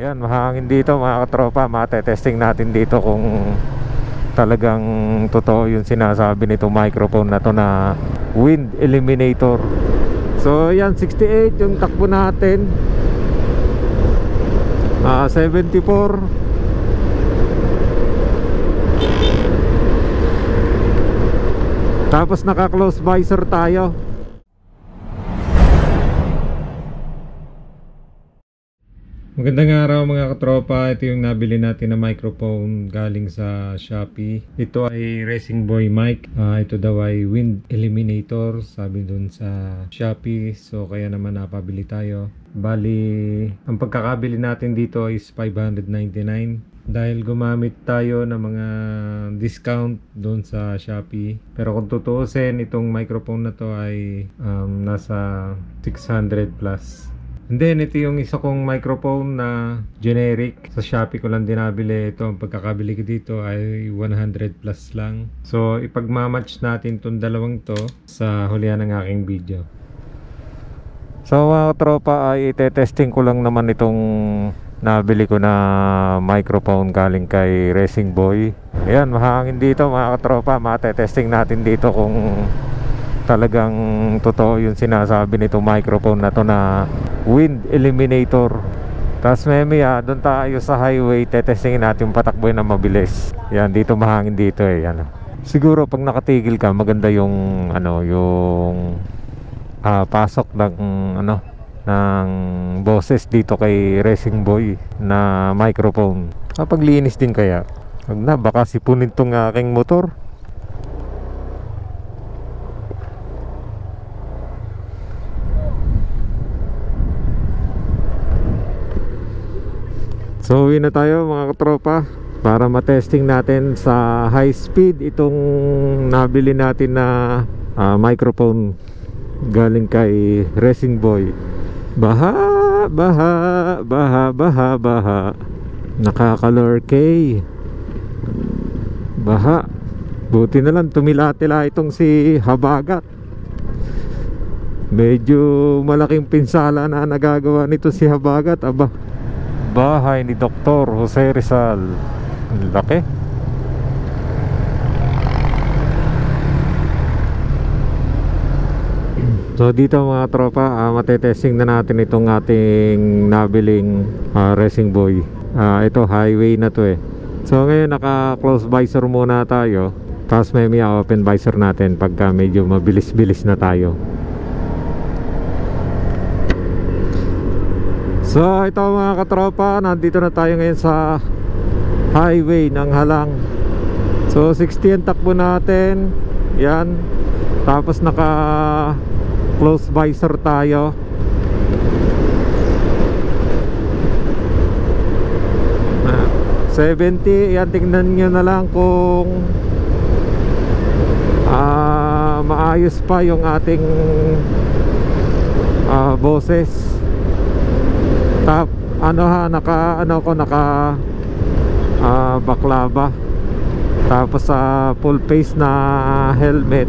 Ayan, mahangin dito mga katropa. Matetesting natin dito kung talagang totoo yung sinasabi nito microphone na to na wind eliminator. So ayan, 68 yung takbo natin. 74. Tapos naka-close visor tayo. Magandang araw mga katropa. Ito yung nabili natin na microphone galing sa Shopee. Ito ay Racing Boy mic. Ito daw ay wind eliminator, sabi dun sa Shopee. So kaya naman napabili tayo. Bali, ang pagkakabili natin dito is $599 dahil gumamit tayo ng mga discount doon sa Shopee. Pero kung tutuusin, itong microphone na to ay nasa 600 plus. And then ito yung isa kong microphone na generic. Sa Shopee ko lang dinabili ito. Ang pagkakabili ko dito ay 100 plus lang. So ipagmamatch natin itong dalawang to sa hulihan ng aking video. So mga tropa, ay itetesting ko lang naman itong nabili ko na microphone galing kay Racing Boy. Ayan, mahangin dito mga katropa. Matetesting natin dito kung talagang totoo yung sinasabi nito microphone na to na wind eliminator. Tapos maya doon tayo sa highway, tetestingin natin patakboy na mabilis. Yan, dito mahangin dito eh. Yan. Siguro pag nakatigil ka, maganda yung yung pasok ng ng boses dito kay Racing Boy na microphone. Kapag linis din kaya. Wag na, baka sipunin tong aking motor. So uwi na tayo mga katropa para matesting natin sa high speed itong nabili natin na microphone galing kay Racing Boy. Baha, baha, baha, baha, baha. Nakakalor K. Baha. Buti na lang tumila-tila itong si Habagat. Medyo malaking pinsala na nagagawa nito si Habagat. Aba, bahay ni Dr. Jose Rizal. Ang laki. So dito mga tropa, matetesting na natin itong ating nabiling Racing Boy. Ito highway na to eh. So ngayon naka close visor muna tayo. Tapos may open visor natin pagka medyo mabilis-bilis na tayo. So ito mga katropa, nandito na tayo ngayon sa highway ng Halang. So 60 ang takbo natin. Yan. Tapos naka close visor tayo. Ah, 70. Yan, tingnan nyo na lang kung maayos pa yung ating boses. Naka baklava. Tapos sa full face na helmet.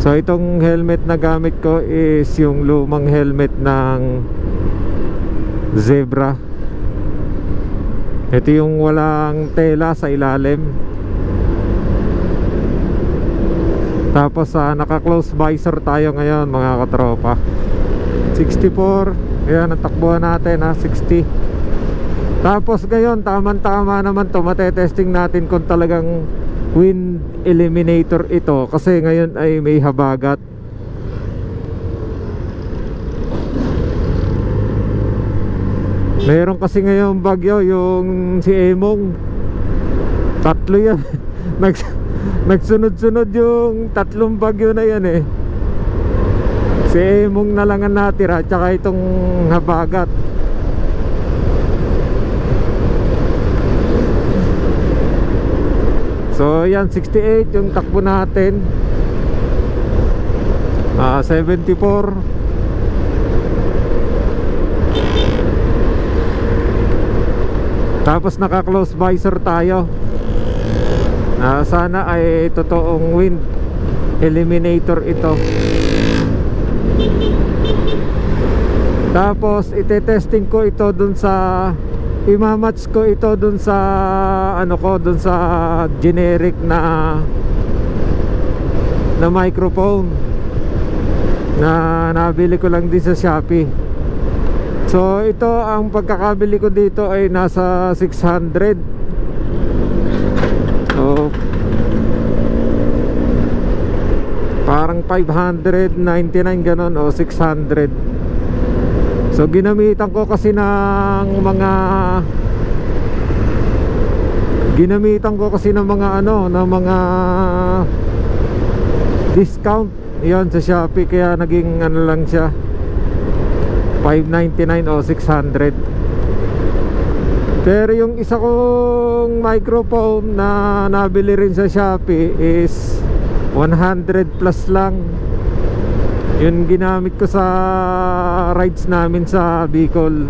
So itong helmet na gamit ko is yung lumang helmet ng Zebra. Ito yung walang tela sa ilalim. Tapos naka close visor tayo ngayon mga katropa. 64. Ayan, ang takbuhan natin 60. Tapos ngayon, tama-tama naman to. Matetesting natin kung talagang wind eliminator ito. Kasi ngayon ay may habagat. Meron kasi ngayon bagyo, yung si Emong. Tatlo yan. Nagsunod-sunod yung tatlong bagyo na yan eh. Si Emong na lang ang natira, tsaka itong habagat. So yan, 68 yung takbo natin. 74. Tapos naka close visor tayo. Sana ay totoong wind eliminator ito. Tapos ite-testing ko ito dun sa, imamatch ko ito dun sa ano ko, dun sa generic na microphone na nabili ko lang din sa Shopee. So ito, ang pagkakabili ko dito ay nasa 600. So parang 599 ganon o 600. So ginamitan ko kasi ng mga ano, ng mga discount yon sa Shopee, kaya naging ano lang siya 599 o 600. Pero yung isa kong microphone na nabili rin sa Shopee is 100 plus lang. Yun ginamit ko sa rides namin sa Bicol.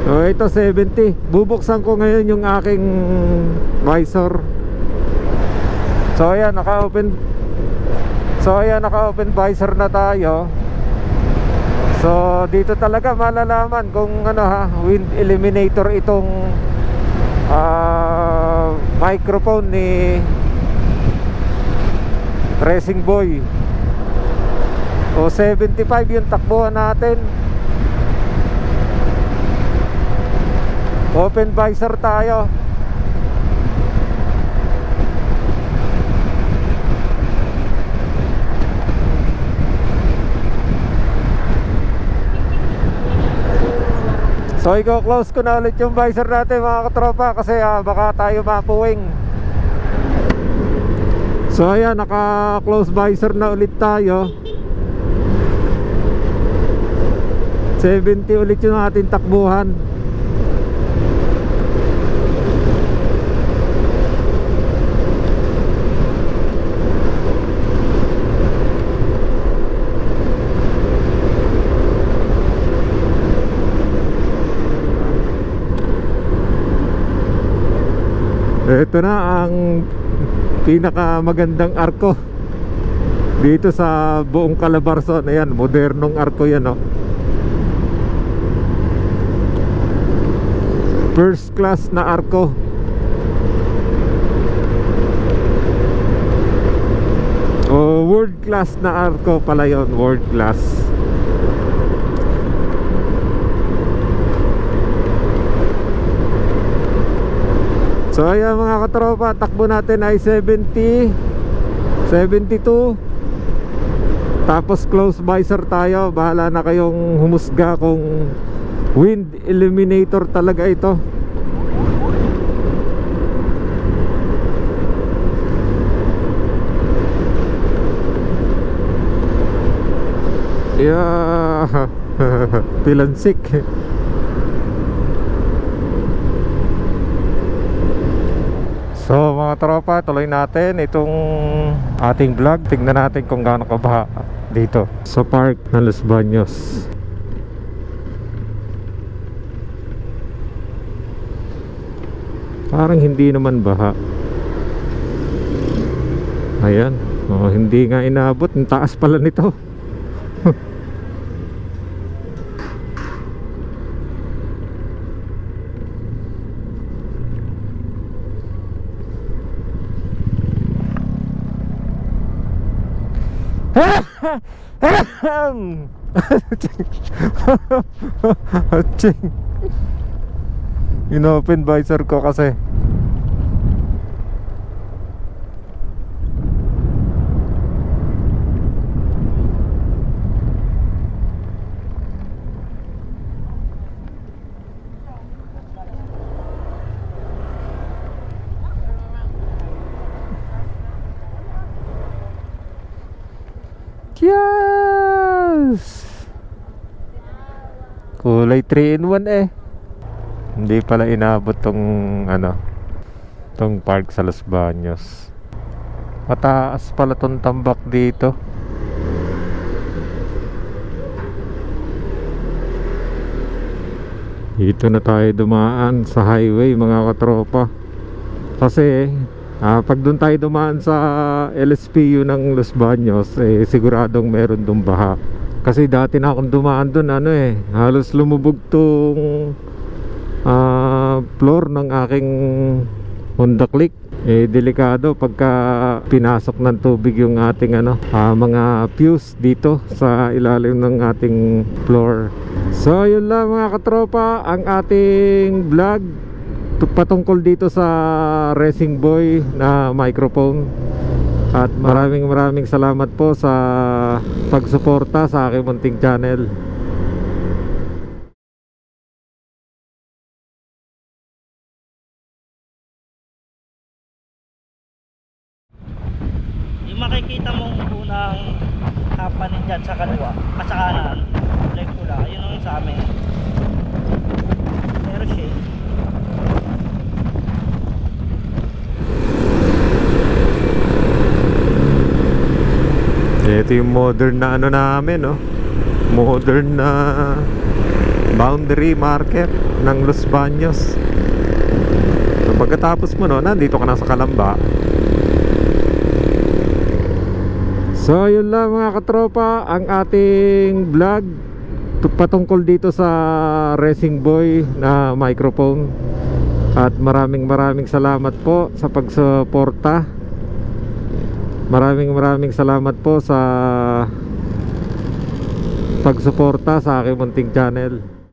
So ito 70. Bubuksan ko ngayon yung aking visor. So ayan, naka-open visor na tayo. So dito talaga malalaman kung ano wind eliminator itong microphone ni Racing Boy. O 75 yung takbuhan natin. Open visor tayo. So i-close ko na ulit yung visor natin mga katropa, kasi baka tayo mapuwing. So ayan, naka-close visor na ulit tayo. 70 ulit yung ating takbuhan. Ito na ang pinakamagandang arko dito sa buong Calabarzon. Ayan, modernong arko yan, oh. First class na arko. O world class na arko pala yun, world class. So ayan mga katropa, takbo natin ay 70, 72. Tapos close visor tayo. Bahala na kayong humusga kung wind eliminator talaga ito. Yeah. Pilansik. So mga tropa, tuloy natin itong ating vlog. Tingnan natin kung gaano kabaha dito sa park ng Los Baños. Parang hindi naman baha. Ayan, oh, hindi nga inabot. Ang taas pala nito. Inopen visor ko kasi. Yes! Kulay 3 in 1 eh. Hindi pala inabot tong ano, tong park sa Los Baños. Mataas pala tong tambak dito. Dito na tayo dumaan sa highway mga katropa. Kasi pag doon tayo dumaan sa LSPU ng Los Baños, eh, siguradong meron doon baha. Kasi dati na akong dumaan doon, ano eh, halos lumubog tong floor ng aking Honda Click. Eh delikado pagka pinasok ng tubig yung ating mga fuse dito sa ilalim ng ating floor. So yun lang mga katropa, ang ating vlog patungkol dito sa Racing Boy na microphone. At maraming salamat po sa pagsuporta sa aking munting channel. Yung makikita mong unang happening dyan sa kaliwa, sa kanan, like pula, yun ang sa amin. Pero shade. Ito yung modern na namin, no? Modern na boundary market ng Los Baños. So, pagkatapos mo, no, nandito ka na sa Calamba. So yun lang mga katropa, ang ating vlog patungkol dito sa Racing Boy na microphone. At maraming salamat po sa pagsuporta. Maraming salamat po sa pagsuporta sa aking munting channel.